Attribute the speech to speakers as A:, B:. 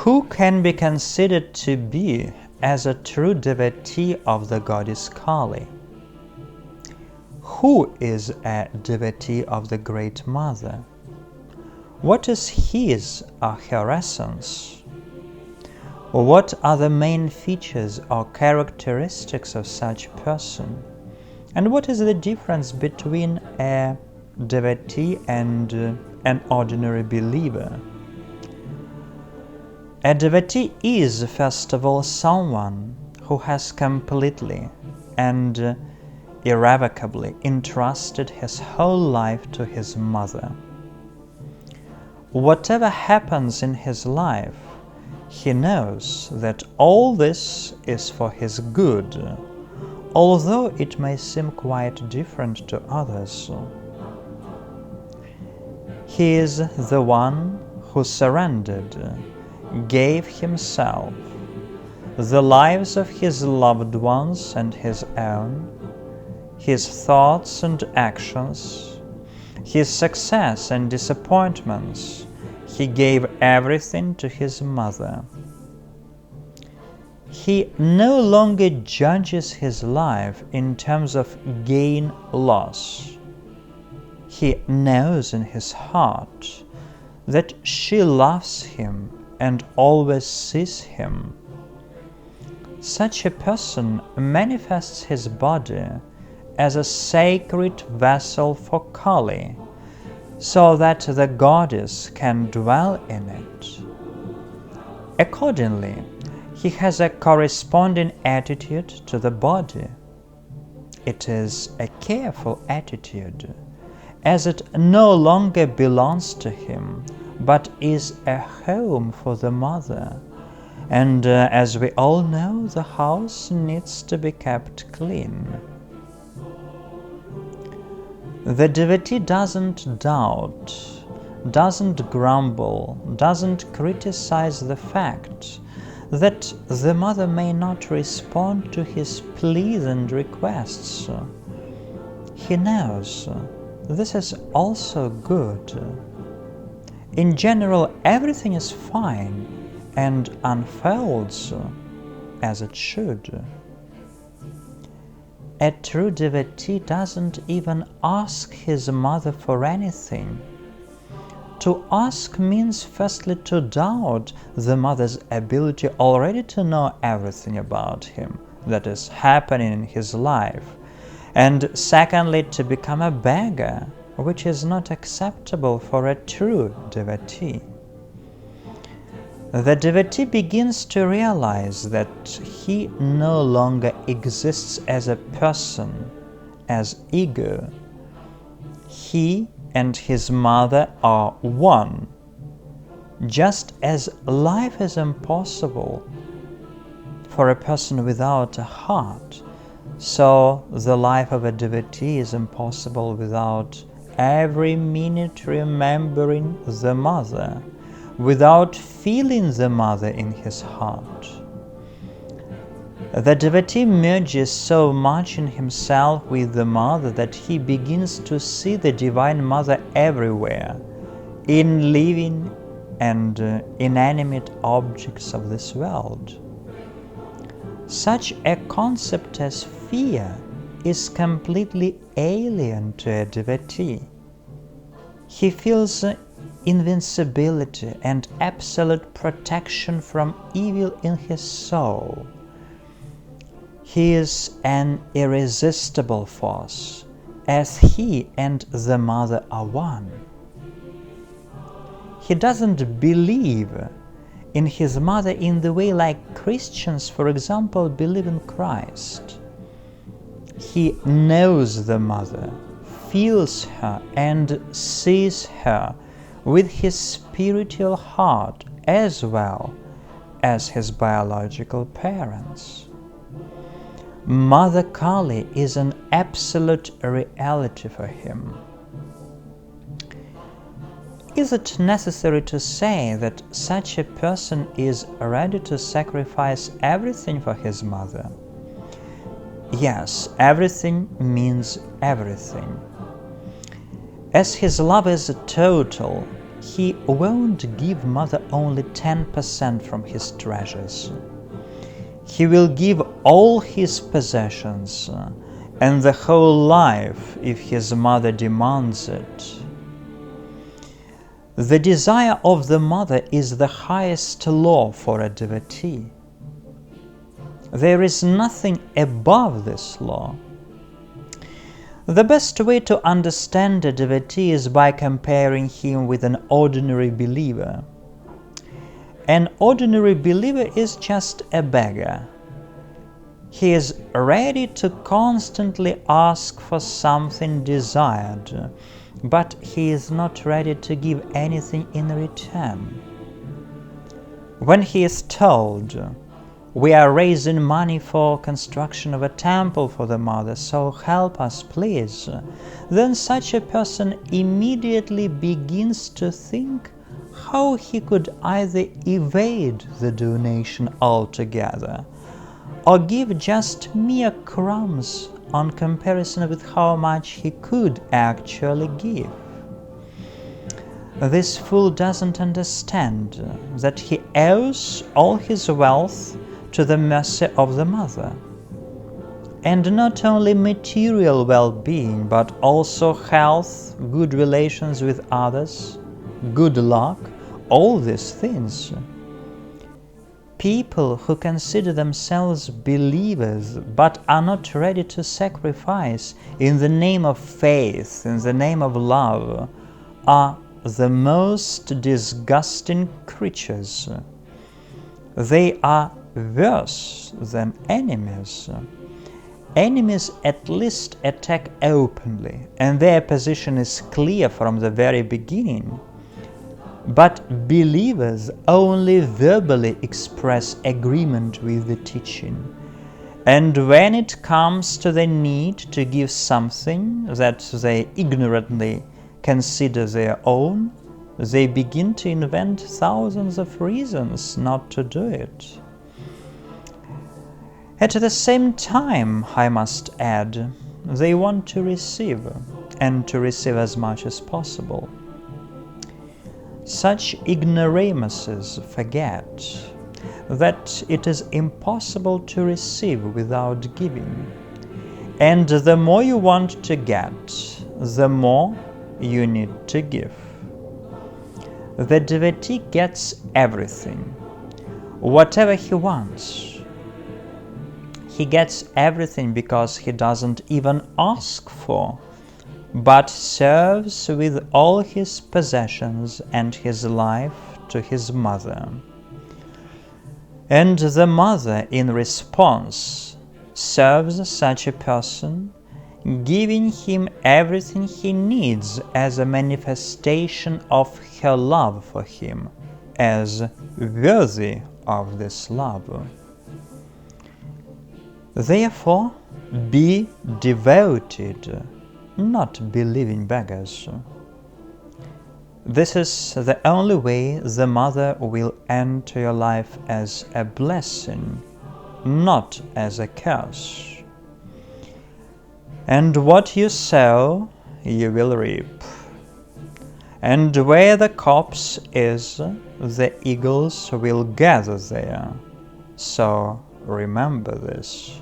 A: Who can be considered to be as a true devotee of the goddess Kali? Who is a devotee of the Great Mother? What is his or her essence? What are the main features or characteristics of such person? And what is the difference between a devotee and an ordinary believer? A devotee is, first of all, someone who has completely and irrevocably entrusted his whole life to his mother. Whatever happens in his life, he knows that all this is for his good, although it may seem quite different to others. He is the one who surrendered, gave himself, the lives of his loved ones and his own, his thoughts and actions, his success and disappointments. He gave everything to his mother. He no longer judges his life in terms of gain-loss. He knows in his heart that she loves him and always sees him. Such a person manifests his body as a sacred vessel for Kali, so that the goddess can dwell in it. Accordingly, he has a corresponding attitude to the body. It is a careful attitude, as it no longer belongs to him, but is a home for the mother. And as we all know, the house needs to be kept clean. The devotee doesn't doubt, doesn't grumble, doesn't criticize the fact that the mother may not respond to his pleas and requests. He knows this is also good. In general, everything is fine and unfolds as it should. A true devotee doesn't even ask his mother for anything. To ask means firstly to doubt the mother's ability already to know everything about him that is happening in his life, and secondly to become a beggar, which is not acceptable for a true devotee. The devotee begins to realize that he no longer exists as a person, as ego. He and his mother are one. Just as life is impossible for a person without a heart, so the life of a devotee is impossible without every minute remembering the mother, without feeling the mother in his heart. The devotee merges so much in himself with the mother that he begins to see the Divine Mother everywhere, in living and inanimate objects of this world. Such a concept as fear is completely alien to a devotee. He feels invincibility and absolute protection from evil in his soul. He is an irresistible force, as he and the mother are one. He doesn't believe in his mother in the way like Christians, for example, believe in Christ. He knows the mother, feels her and sees her with his spiritual heart as well as his biological parents. Mother Kali is an absolute reality for him. Is it necessary to say that such a person is ready to sacrifice everything for his mother? Yes, everything means everything. As his love is total, he won't give mother only 10% from his treasures. He will give all his possessions and the whole life if his mother demands it. The desire of the mother is the highest law for a devotee. There is nothing above this law. The best way to understand a devotee is by comparing him with an ordinary believer. An ordinary believer is just a beggar. He is ready to constantly ask for something desired, but he is not ready to give anything in return. When he is told, "We are raising money for construction of a temple for the mother, so help us please," then such a person immediately begins to think how he could either evade the donation altogether or give just mere crumbs on comparison with how much he could actually give. This fool doesn't understand that he owes all his wealth to the mercy of the mother. And not only material well-being, but also health, good relations with others, good luck, all these things. People who consider themselves believers but are not ready to sacrifice in the name of faith, in the name of love, are the most disgusting creatures. They are worse than enemies. Enemies at least attack openly, and their position is clear from the very beginning. But believers only verbally express agreement with the teaching. And when it comes to the need to give something that they ignorantly consider their own, they begin to invent thousands of reasons not to do it. At the same time, I must add, they want to receive, and to receive as much as possible. Such ignoramuses forget that it is impossible to receive without giving, and the more you want to get, the more you need to give. The devotee gets everything, whatever he wants. He gets everything because he doesn't even ask for, but serves with all his possessions and his life to his mother. And the mother, in response, serves such a person, giving him everything he needs as a manifestation of her love for him, as worthy of this love. Therefore, be devoted, not believing beggars. This is the only way the mother will enter your life as a blessing, not as a curse. And what you sow, you will reap. And where the copse is, the eagles will gather there. So remember this.